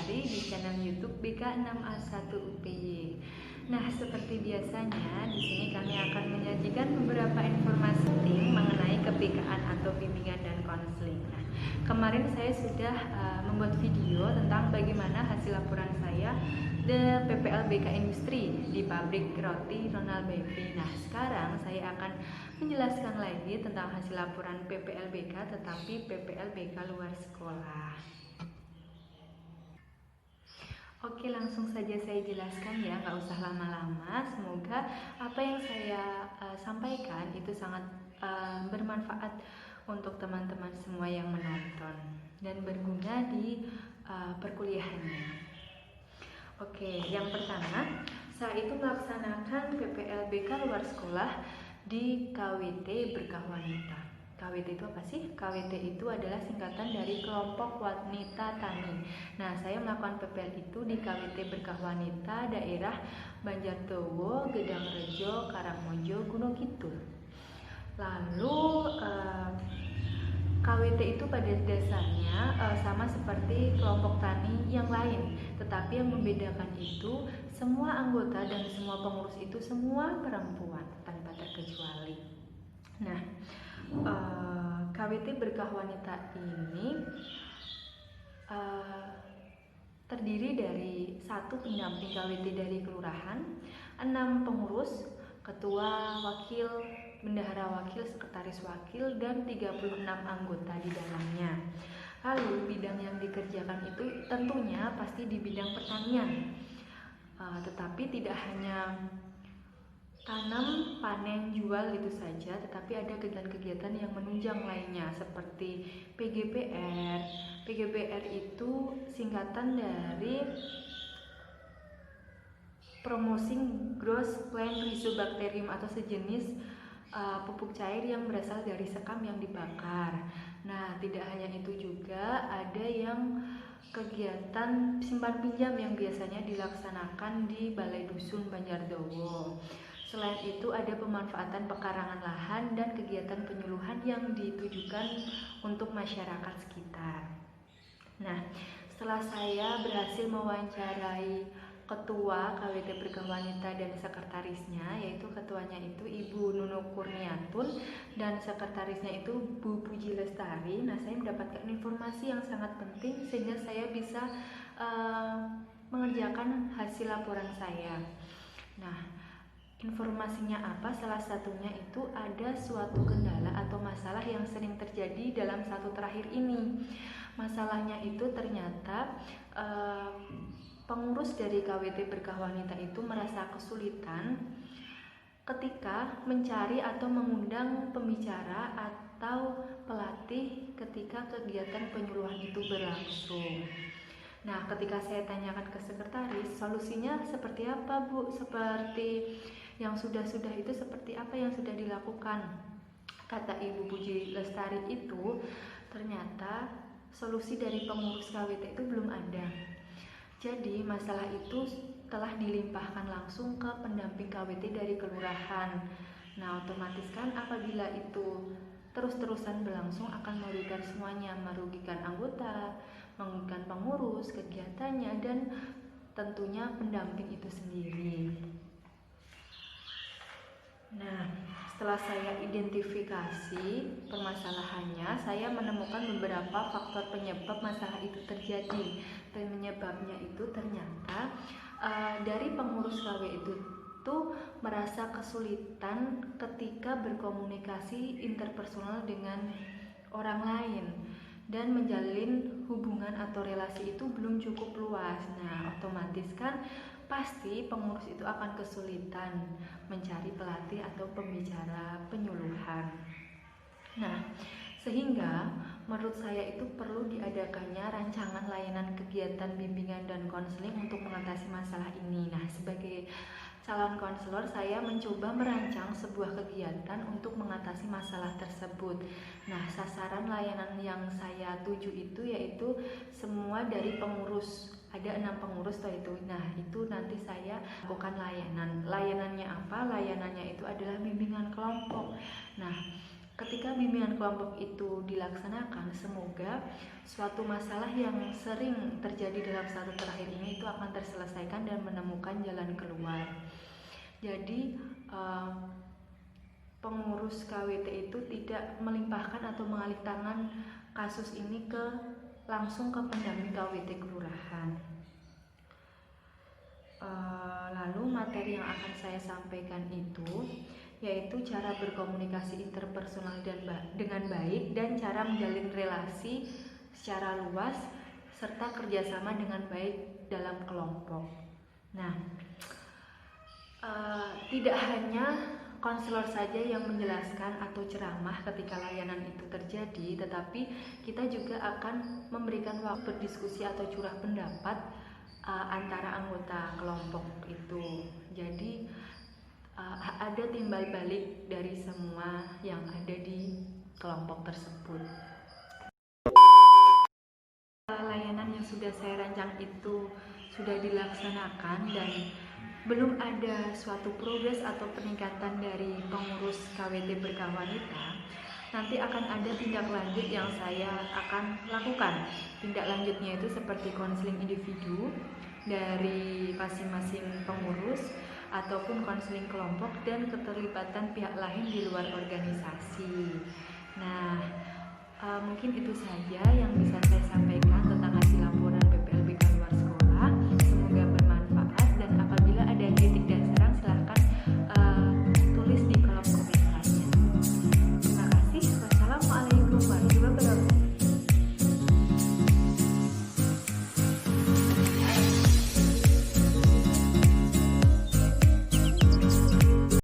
Lestari di channel YouTube BK6A1UPY. Nah, seperti biasanya di sini kami akan menyajikan beberapa informasi penting mengenai kePK-an atau bimbingan dan konseling. Nah, kemarin saya sudah membuat video tentang bagaimana hasil laporan saya di PPLBK Industri di pabrik roti Ronald Bakery. Nah, sekarang saya akan menjelaskan lagi tentang hasil laporan PPLBK tetapi PPLBK luar sekolah. Oke, langsung saja saya jelaskan ya, nggak usah lama-lama. Semoga apa yang saya sampaikan itu sangat bermanfaat untuk teman-teman semua yang menonton dan berguna di perkuliahannya. Oke, yang pertama, saya itu melaksanakan PPLBK luar sekolah di KWT Berkah Wanita. KWT itu apa sih? KWT itu adalah singkatan dari Kelompok Wanita Tani. Nah, saya melakukan PPL itu di KWT Berkah Wanita daerah Banjardowo, Gedangrejo, Karangmojo, Gunung Kidul. Lalu KWT itu pada dasarnya sama seperti kelompok tani yang lain, tetapi yang membedakan itu semua anggota dan semua pengurus itu semua perempuan tanpa terkecuali. Nah, KWT Berkah Wanita ini terdiri dari 1 pendamping KWT dari kelurahan, 6 pengurus, ketua, wakil, bendahara wakil, sekretaris wakil, dan 36 anggota di dalamnya. Lalu bidang yang dikerjakan itu tentunya pasti di bidang pertanian, tetapi tidak hanya tanam, panen, jual itu saja, tetapi ada kegiatan-kegiatan yang menunjang lainnya seperti PGPR. PGPR itu singkatan dari Promoting Growth Plant Rhizobacterium atau sejenis pupuk cair yang berasal dari sekam yang dibakar. Nah, tidak hanya itu juga ada yang kegiatan simpan pinjam yang biasanya dilaksanakan di Balai Dusun Banjardowo. Selain itu ada pemanfaatan pekarangan lahan dan kegiatan penyuluhan yang ditujukan untuk masyarakat sekitar. Nah, setelah saya berhasil mewawancarai ketua KWT Berkah Wanita dan sekretarisnya, yaitu ketuanya itu Ibu Nunuk Kurniatun dan sekretarisnya itu Bu Puji Lestari. Nah, saya mendapatkan informasi yang sangat penting sehingga saya bisa mengerjakan hasil laporan saya. Nah, informasinya apa? Salah satunya itu ada suatu kendala atau masalah yang sering terjadi dalam satu terakhir ini. Masalahnya itu ternyata pengurus dari KWT Berkah Wanita itu merasa kesulitan ketika mencari atau mengundang pembicara atau pelatih ketika kegiatan penyuluhan itu berlangsung. Nah, ketika saya tanyakan ke sekretaris, solusinya seperti apa, Bu? Seperti yang sudah-sudah itu seperti apa yang sudah dilakukan? Kata Ibu Puji Lestari itu, ternyata solusi dari pengurus KWT itu belum ada. Jadi masalah itu telah dilimpahkan langsung ke pendamping KWT dari kelurahan. Nah, otomatis kan apabila itu terus-terusan berlangsung akan merugikan semuanya, merugikan anggota, merugikan pengurus, kegiatannya, dan tentunya pendamping itu sendiri. Nah, setelah saya identifikasi permasalahannya, saya menemukan beberapa faktor penyebab masalah itu terjadi. Dan penyebabnya itu ternyata dari pengurus KW itu merasa kesulitan ketika berkomunikasi interpersonal dengan orang lain dan menjalin hubungan atau relasi itu belum cukup luas. Nah, otomatis kan pasti pengurus itu akan kesulitan mencari pelatih atau pembicara penyuluhan. Nah, sehingga menurut saya itu perlu diadakannya rancangan layanan kegiatan bimbingan dan konseling untuk mengatasi masalah ini. Nah, sebagai calon konselor, saya mencoba merancang sebuah kegiatan untuk mengatasi masalah tersebut. Nah, sasaran layanan yang saya tuju itu yaitu semua dari pengurus. Ada 6 pengurus itu. Nah, itu nanti saya lakukan layanan. Layanannya apa? Layanannya itu adalah bimbingan kelompok. Nah, ketika bimbingan kelompok itu dilaksanakan, semoga suatu masalah yang sering terjadi dalam satu terakhir ini itu akan terselesaikan dan menemukan jalan keluar. Jadi pengurus KWT itu tidak melimpahkan atau mengalih tangan kasus ini langsung ke pendamping KWT kelurahan. Lalu materi yang akan saya sampaikan itu yaitu cara berkomunikasi interpersonal dengan baik dan cara menjalin relasi secara luas serta kerjasama dengan baik dalam kelompok. Nah, tidak hanya konselor saja yang menjelaskan atau ceramah ketika layanan itu terjadi, tetapi kita juga akan memberikan waktu berdiskusi atau curah pendapat antara anggota kelompok itu. Jadi ada timbal balik dari semua yang ada di kelompok tersebut. Layanan yang sudah saya rancang itu sudah dilaksanakan dan belum ada suatu progres atau peningkatan dari pengurus KWT Berkah Wanita, nanti akan ada tindak lanjut yang saya akan lakukan. Tindak lanjutnya itu seperti konseling individu dari masing-masing pengurus ataupun konseling kelompok dan keterlibatan pihak lain di luar organisasi. Nah, mungkin itu saja yang bisa saya sampaikan tentang hasil